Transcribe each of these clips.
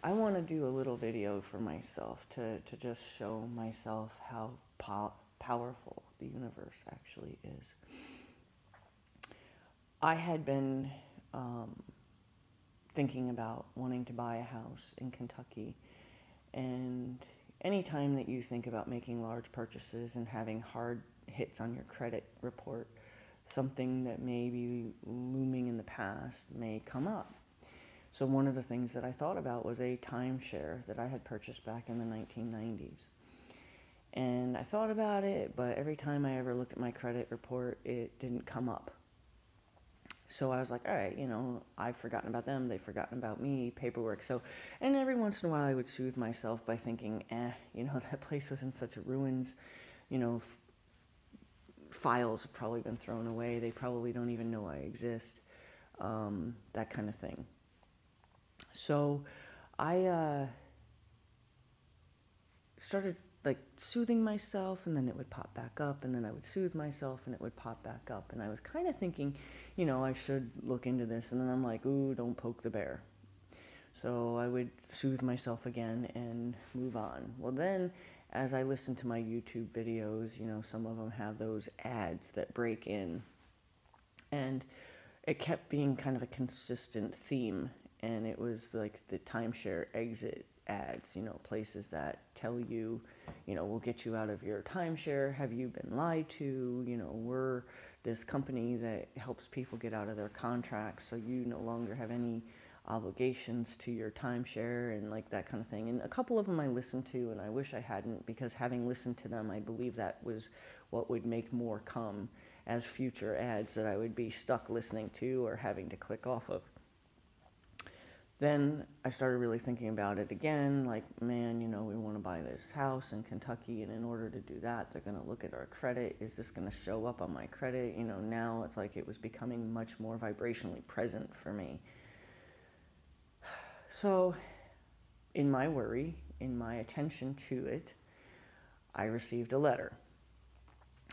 I want to do a little video for myself to just show myself how powerful the universe actually is. I had been thinking about wanting to buy a house in Kentucky, and anytime that you think about making large purchases and having hard hits on your credit report, something that may be looming in the past may come up. So one of the things that I thought about was a timeshare that I had purchased back in the 1990s. And I thought about it, but every time I ever looked at my credit report, it didn't come up. So I was like, all right, I've forgotten about them, they've forgotten about me, paperwork. So, and every once in a while I would soothe myself by thinking, that place was in such a ruins, files have probably been thrown away, they probably don't even know I exist, that kind of thing. So I started like soothing myself, and then it would pop back up, and then I would soothe myself and it would pop back up. And I was kind of thinking, I should look into this. And then I'm like, ooh, don't poke the bear. So I would soothe myself again and move on. Well, then as I listened to my YouTube videos, some of them have those ads that break in. And it kept being kind of a consistent theme. And it was like the timeshare exit ads, places that tell you, we'll get you out of your timeshare. Have you been lied to? We're this company that helps people get out of their contracts, so you no longer have any obligations to your timeshare, and like that kind of thing. And a couple of them I listened to, and I wish I hadn't, because having listened to them, I believe that was what would make more come as future ads that I would be stuck listening to or having to click off of. Then I started really thinking about it again, like, man, we want to buy this house in Kentucky, and in order to do that, they're going to look at our credit. Is this going to show up on my credit? Now it's like it was becoming much more vibrationally present for me. So in my worry, in my attention to it, I received a letter.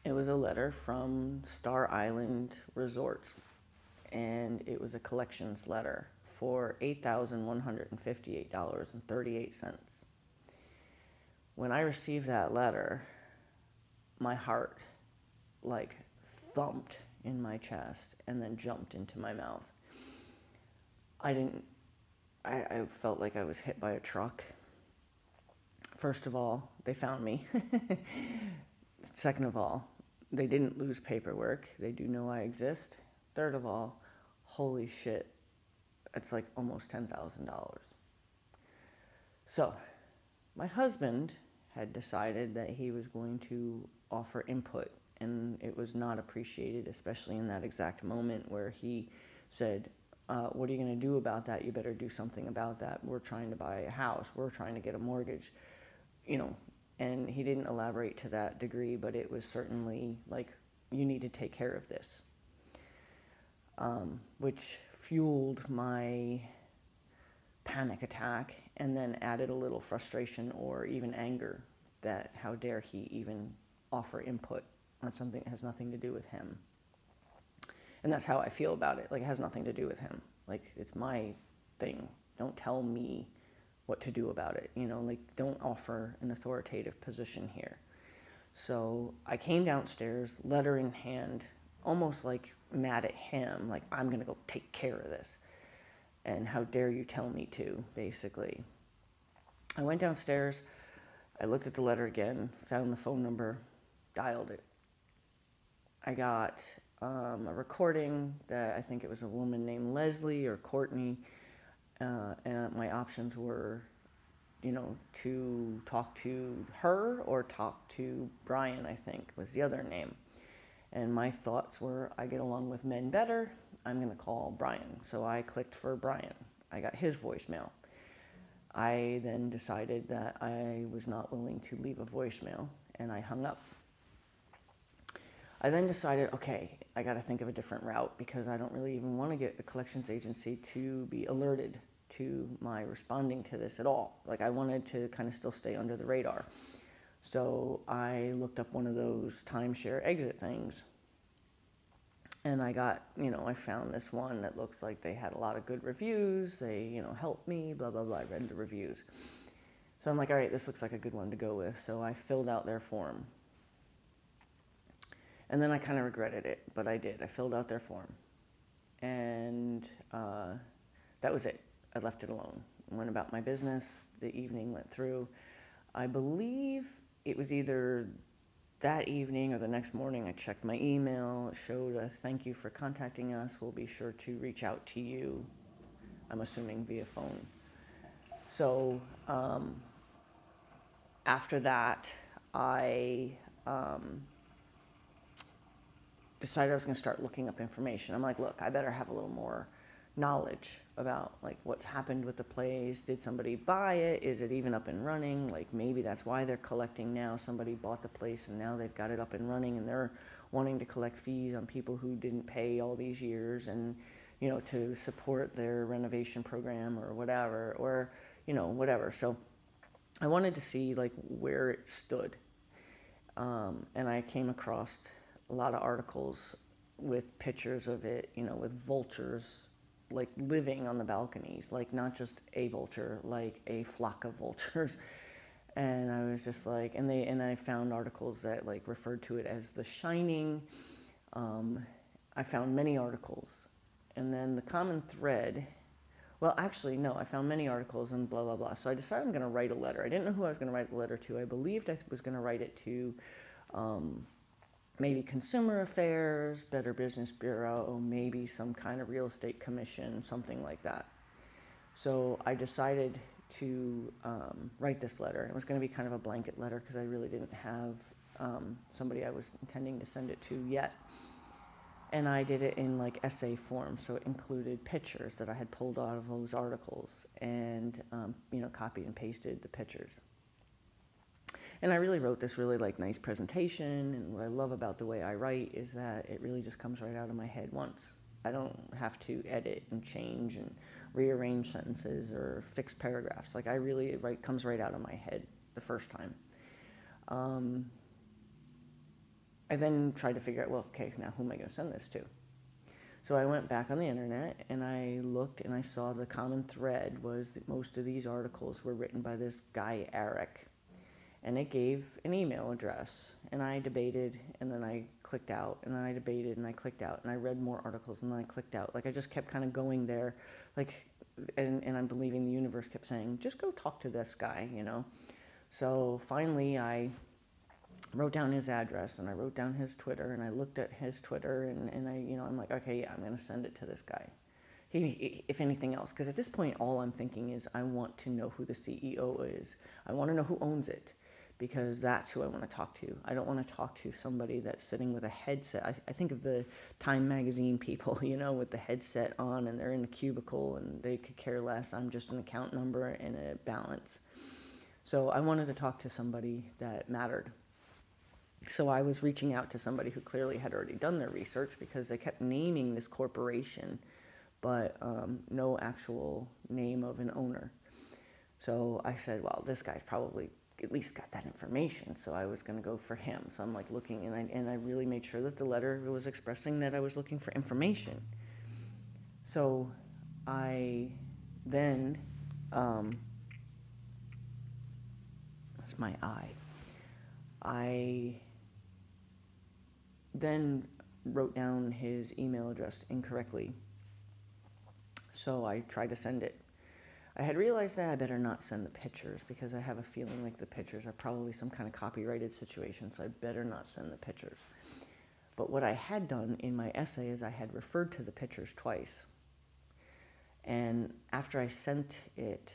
It was a letter from Star Island Resorts, and it was a collections letter for $8,158.38. When I received that letter, my heart like thumped in my chest and then jumped into my mouth. I felt like I was hit by a truck. First of all, they found me. Second of all, they didn't lose paperwork. They do know I exist. Third of all, holy shit, it's like almost $10,000. So my husband had decided that he was going to offer input, and it was not appreciated, especially in that exact moment where he said, what are you going to do about that? You better do something about that. We're trying to buy a house. We're trying to get a mortgage, and he didn't elaborate to that degree, but it was certainly like, you need to take care of this, which fueled my panic attack, and then added a little frustration or even anger that how dare he even offer input on something that has nothing to do with him. And that's how I feel about it. Like, it has nothing to do with him. Like, it's my thing. Don't tell me what to do about it. Like, don't offer an authoritative position here. So I came downstairs, letter in hand, almost like mad at him, like, I'm going to go take care of this. And how dare you tell me to, basically. I went downstairs, I looked at the letter again, found the phone number, dialed it. I got a recording that I think it was a woman named Leslie or Courtney, and my options were, to talk to her or talk to Brian, I think was the other name. And my thoughts were, I get along with men better, I'm going to call Brian. So I clicked for Brian. I got his voicemail. I then decided that I was not willing to leave a voicemail, and I hung up. I then decided, okay, I got to think of a different route, because I don't really even want to get the collections agency to be alerted to my responding to this at all. Like, I wanted to kind of still stay under the radar. So I looked up one of those timeshare exit things, And I got, I found this one that looks like they had a lot of good reviews. They, helped me, blah, blah, blah. I read the reviews. So I'm like, all right, this looks like a good one to go with. So I filled out their form. And then I kind of regretted it, but I did. I filled out their form. And that was it. I left it alone. Went about my business. The evening went through. I believe it was either that evening or the next morning. I checked my email. It showed a thank you for contacting us. We'll be sure to reach out to you. I'm assuming via phone. So after that, I decided I was going to start looking up information. I'm like, look, I better have a little more knowledge about like what's happened with the place. Did somebody buy it? Is it even up and running? Like maybe that's why they're collecting now. Somebody bought the place and now they've got it up and running and they're wanting to collect fees on people who didn't pay all these years and, to support their renovation program or whatever, or, whatever. So I wanted to see like where it stood. And I came across a lot of articles with pictures of it, with vultures like living on the balconies, like not just a vulture, like a flock of vultures. And I was just like, and I found articles that like referred to it as The Shining. I found many articles, and then the common thread, well, actually, no, I found many articles and blah, blah, blah. So I decided I'm going to write a letter. I didn't know who I was going to write the letter to. I believed I was going to write it to maybe Consumer Affairs, Better Business Bureau, maybe some kind of real estate commission, something like that. So I decided to write this letter. It was going to be kind of a blanket letter because I really didn't have somebody I was intending to send it to yet. And I did it in like essay form, so it included pictures that I had pulled out of those articles and, copied and pasted the pictures. And I really wrote this really like nice presentation, and what I love about the way I write is that it really just comes right out of my head once. I don't have to edit and change and rearrange sentences or fix paragraphs. Like it comes right out of my head the first time. I then tried to figure out, well, okay, now who am I going to send this to? So I went back on the internet and I looked and I saw the common thread was that most of these articles were written by this guy, Eric. And it gave an email address, and I debated, and then I clicked out, and then I debated, and I clicked out, and I read more articles, and then I clicked out. Like, I just kept kind of going there, like, and I'm believing the universe kept saying, just go talk to this guy, So finally, I wrote down his address, and I wrote down his Twitter, and I looked at his Twitter, and I'm like, okay, yeah, I'm going to send it to this guy. If anything else, because at this point, all I'm thinking is I want to know who the CEO is. I want to know who owns it, because that's who I want to talk to. I don't want to talk to somebody that's sitting with a headset. I think of the Time magazine people, with the headset on and they're in a cubicle and they could care less. I'm just an account number and a balance. So I wanted to talk to somebody that mattered. So I was reaching out to somebody who clearly had already done their research because they kept naming this corporation, but no actual name of an owner. So I said, well, this guy's probably at least got that information, so I was going to go for him. So I'm like looking, and I really made sure that the letter was expressing that I was looking for information. So I then, that's my eye. I then wrote down his email address incorrectly, so I tried to send it. I had realized that I better not send the pictures because I have a feeling like the pictures are probably some kind of copyrighted situation, so I better not send the pictures. But what I had done in my essay is I had referred to the pictures twice. And after I sent it,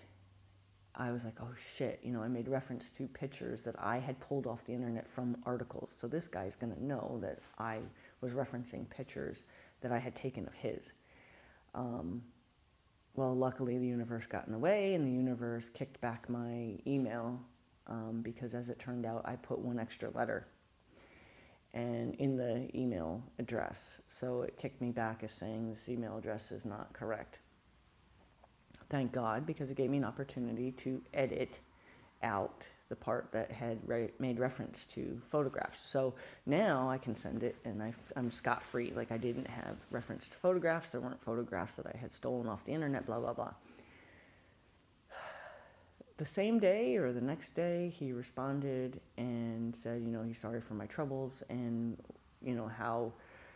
I was like, oh shit, I made reference to pictures that I had pulled off the internet from articles. So this guy's going to know that I was referencing pictures that I had taken of his. Well, luckily the universe got in the way and the universe kicked back my email because as it turned out, I put one extra letter and in the email address. So it kicked me back as saying this email address is not correct. Thank God, because it gave me an opportunity to edit out the part that had made reference to photographs. So now I can send it, and I'm scot-free. Like, I didn't have reference to photographs. There weren't photographs that I had stolen off the internet, blah, blah, blah. The same day or the next day, he responded and said, he's sorry for my troubles, and, how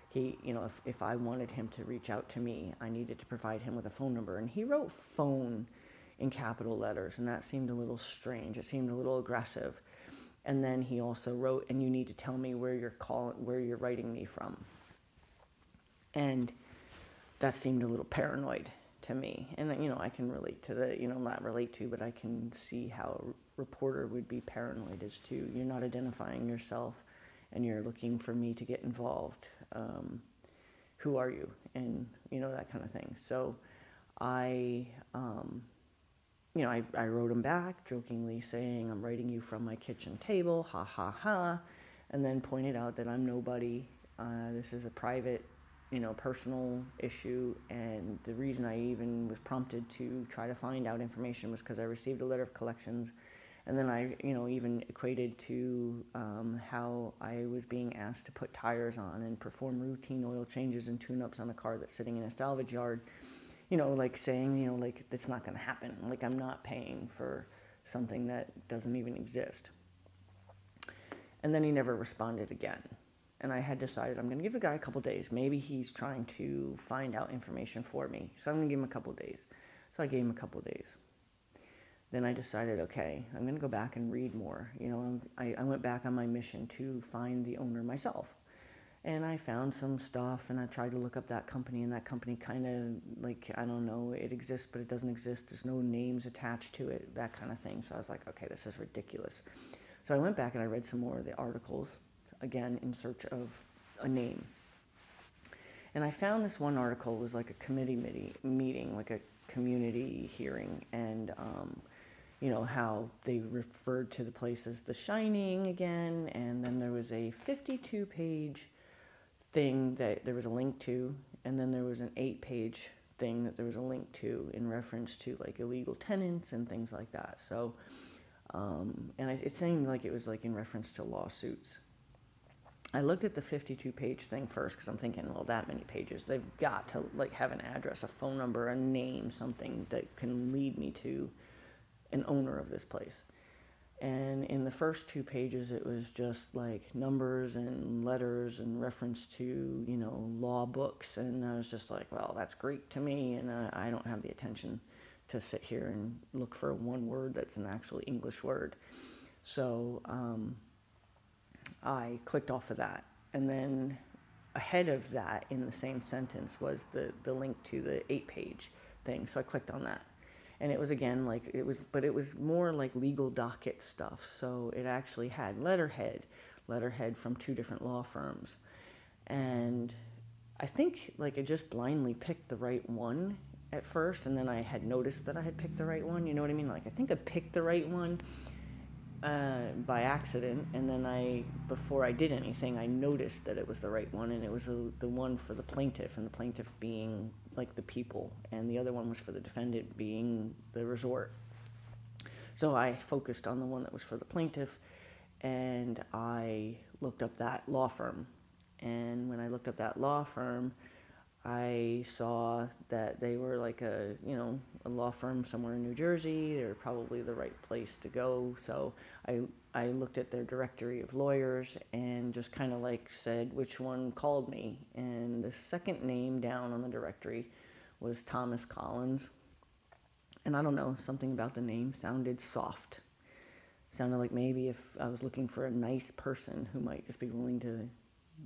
he, if I wanted him to reach out to me, I needed to provide him with a phone number. And he wrote phone in capital letters, and that seemed a little strange. It seemed a little aggressive. And then he also wrote, and you need to tell me where you're writing me from. And that seemed a little paranoid to me. And, I can relate to not relate to, but I can see how a reporter would be paranoid as to, you're not identifying yourself and you're looking for me to get involved. Who are you? And, that kind of thing. So I wrote him back jokingly saying, I'm writing you from my kitchen table, ha, ha, ha, and then pointed out that I'm nobody. This is a private, personal issue, and the reason I even was prompted to try to find out information was because I received a letter of collections, and then I, even equated to how I was being asked to put tires on and perform routine oil changes and tune-ups on a car that's sitting in a salvage yard, like saying, like, it's not going to happen. Like, I'm not paying for something that doesn't even exist. And then he never responded again. And I had decided I'm going to give the guy a couple days. Maybe he's trying to find out information for me. So I'm going to give him a couple days. So I gave him a couple days. Then I decided, okay, I'm going to go back and read more. I went back on my mission to find the owner myself. And I found some stuff, and I tried to look up that company, and that company kind of, like, I don't know, it exists, but it doesn't exist. There's no names attached to it, that kind of thing. So I was like, okay, this is ridiculous. So I went back and I read some more of the articles, again, in search of a name. And I found this one article was like a committee meeting, like a community hearing, and, how they referred to the place as The Shining again, and then there was a 52-page thing that there was a link to, and then there was an 8-page thing that there was a link to in reference to, like, illegal tenants and things like that. So, it seemed like it was, like, in reference to lawsuits. I looked at the 52-page thing first because I'm thinking, well, that many pages, they've got to, like, have an address, a phone number, a name, something that can lead me to an owner of this place. And in the first 2 pages, it was just like numbers and letters and reference to, law books. And I was just like, well, that's Greek to me, and I don't have the attention to sit here and look for one word that's an actual English word. So I clicked off of that. And then ahead of that, in the same sentence, was the link to the 8-page thing. So I clicked on that. And it was, again, but it was more like legal docket stuff. So it actually had letterhead from 2 different law firms. And I think, like, I just blindly picked the right one at first, and then I had noticed that I had picked the right one. You know what I mean? Like, I think I picked the right one by accident, and then before I did anything, I noticed that it was the right one, and it was the one for the plaintiff, and the plaintiff being, like, the people, and the other one was for the defendant being the resort. So I focused on the one that was for the plaintiff, and I looked up that law firm. And when I looked up that law firm, I saw that they were like a law firm somewhere in New Jersey. They were probably the right place to go. So I looked at their directory of lawyers and just kind of like said which one called me. And the second name down on the directory was Thomas Collins. And I don't know, something about the name sounded soft. Sounded like maybe if I was looking for a nice person who might just be willing to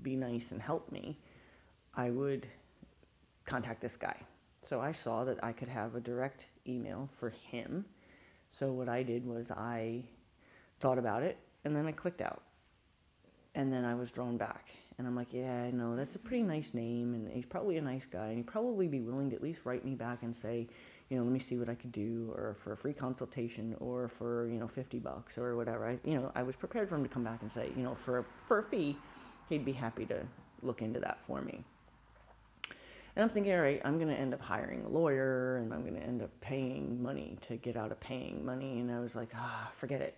be nice and help me, I would contact this guy. So I saw that I could have a direct email for him. So what I did was I thought about it, and then I clicked out. And then I was drawn back. And I'm like, yeah, I know, that's a pretty nice name, and he's probably a nice guy, and he'd probably be willing to at least write me back and say, let me see what I could do, or for a free consultation, or for, $50 or whatever. I was prepared for him to come back and say, for a fee, he'd be happy to look into that for me. And I'm thinking, all right, I'm going to end up hiring a lawyer, and I'm going to end up paying money to get out of paying money. And I was like, forget it,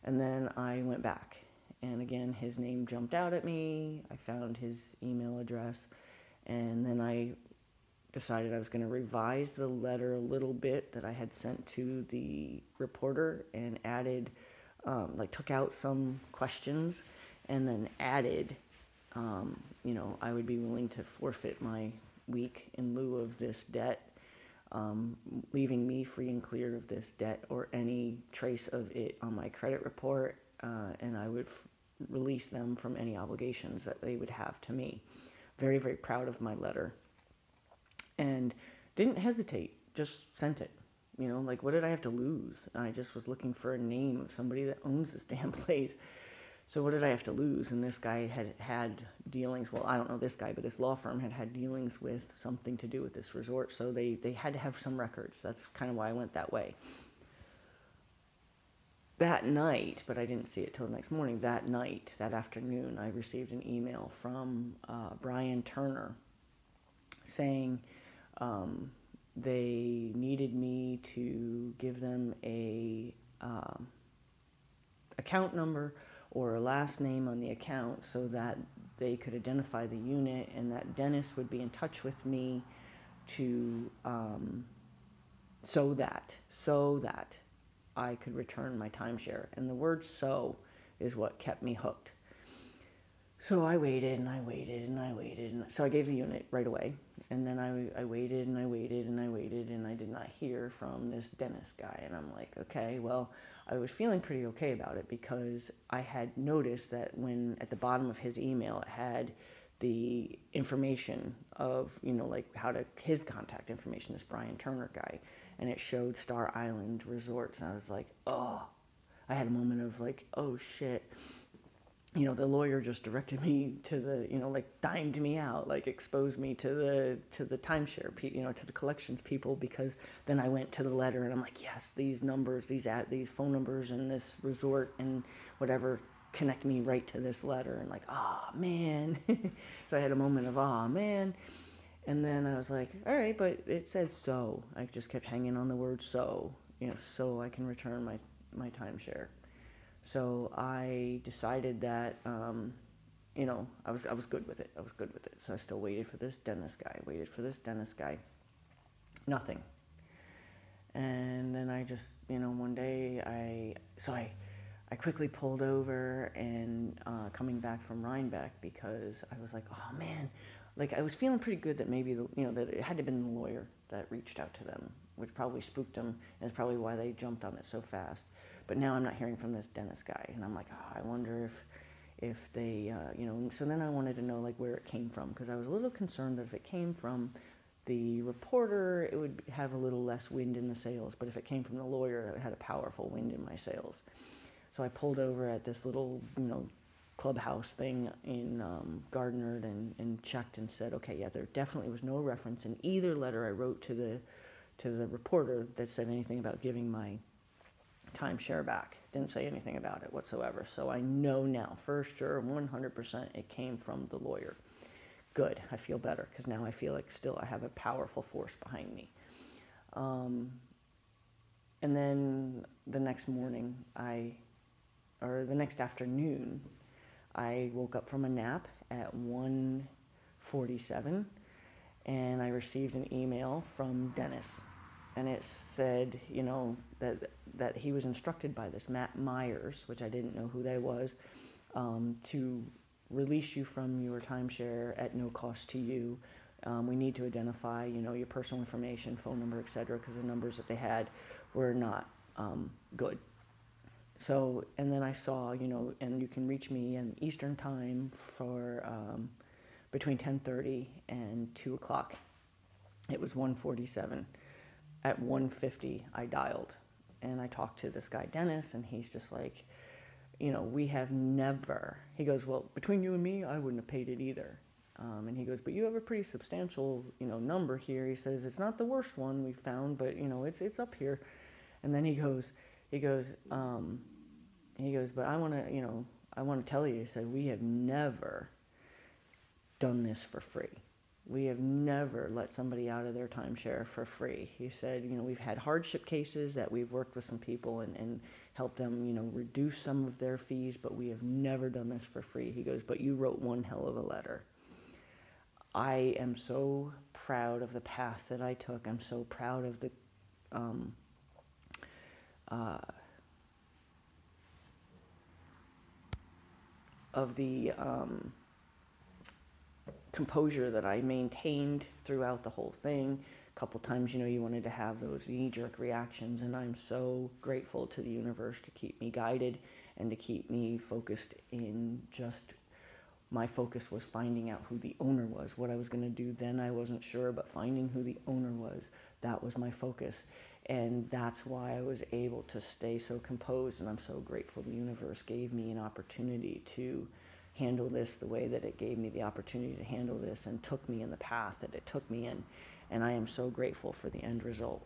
And then I went back. And again, his name jumped out at me. I found his email address. And then I decided I was going to revise the letter a little bit that I had sent to the reporter and added, took out some questions and then added, I would be willing to forfeit my week in lieu of this debt, leaving me free and clear of this debt or any trace of it on my credit report, and I would release them from any obligations that they would have to me. Very, very proud of my letter. And didn't hesitate, just sent it. What did I have to lose? I just was looking for a name of somebody that owns this damn place. So what did I have to lose? And this guy had dealings, well, I don't know this guy, but this law firm had dealings with something to do with this resort. So they had to have some records. That's kind of why I went that way. That night, but I didn't see it till the next morning, that afternoon, I received an email from Brian Turner saying they needed me to give them a account number or a last name on the account so that they could identify the unit, and that Dennis would be in touch with me to so that I could return my timeshare. And the word "so" is what kept me hooked. So I waited and I waited and I waited. And so I gave the unit right away. And then I waited and I waited and I waited, and I did not hear from this Dennis guy. And I'm like, okay, well, I was feeling pretty okay about it because I had noticed that when at the bottom of his email it had the information of, his contact information, this Brian Turner guy, and it showed Star Island Resorts. And I was like, oh, I had a moment of like, oh shit. The lawyer just directed me to the, dimed me out, exposed me to the timeshare, to the collections people, because then I went to the letter and I'm like, yes, these numbers, these phone numbers and this resort and whatever connect me right to this letter, and man. So I had a moment of, man. And then I was like, all right, but it says so. I just kept hanging on the word so, so I can return my timeshare. So I decided that, I was good with it. So I still waited for this Dennis guy. Nothing. And then I just, one day I quickly pulled over and coming back from Rhinebeck, because I was like, oh man, I was feeling pretty good that maybe that it had to have been the lawyer that reached out to them, which probably spooked them, and it's probably why they jumped on it so fast. But now I'm not hearing from this Dennis guy, and I'm like, I wonder if they, So then I wanted to know where it came from, because I was a little concerned that if it came from the reporter, it would have a little less wind in the sails. But if it came from the lawyer, it had a powerful wind in my sails. So I pulled over at this little, clubhouse thing in Gardner and checked and said, okay, yeah, there definitely was no reference in either letter I wrote to the reporter that said anything about giving my timeshare back. Didn't say anything about it whatsoever. So I know now for sure 100% it came from the lawyer. Good. I feel better, because now I feel like still I have a powerful force behind me. And then the next morning, the next afternoon, I woke up from a nap at 1:47, and I received an email from Dennis. And it said, that he was instructed by this Matt Myers, which I didn't know who that was, to release you from your timeshare at no cost to you. We need to identify, your personal information, phone number, etc., because the numbers that they had were not good. So, and then I saw, and you can reach me in Eastern time for between 10:30 and 2 o'clock. It was 1:47. At 1:50, I dialed, and I talked to this guy, Dennis, and he's just like, we have never, he goes, well, between you and me, I wouldn't have paid it either. And he goes, but you have a pretty substantial, number here. He says, it's not the worst one we found, but, it's up here. And then he goes, but I want to tell you, he said, we have never done this for free. We have never let somebody out of their timeshare for free. He said, you know, we've had hardship cases that we've worked with some people and helped them, you know, reduce some of their fees, but we have never done this for free. He goes, but you wrote one hell of a letter. I am so proud of the path that I took. I'm so proud of the uh, of the composure that I maintained throughout the whole thing. A couple times, you know, you wanted to have those knee-jerk reactions, and I'm so grateful to the universe to keep me guided and to keep me focused in just, my focus was finding out who the owner was. What I was going to do then, I wasn't sure, but finding who the owner was, that was my focus. And that's why I was able to stay so composed, and I'm so grateful the universe gave me an opportunity to handle this the way that it gave me the opportunity to handle this and took me in the path that it took me in. And I am so grateful for the end result.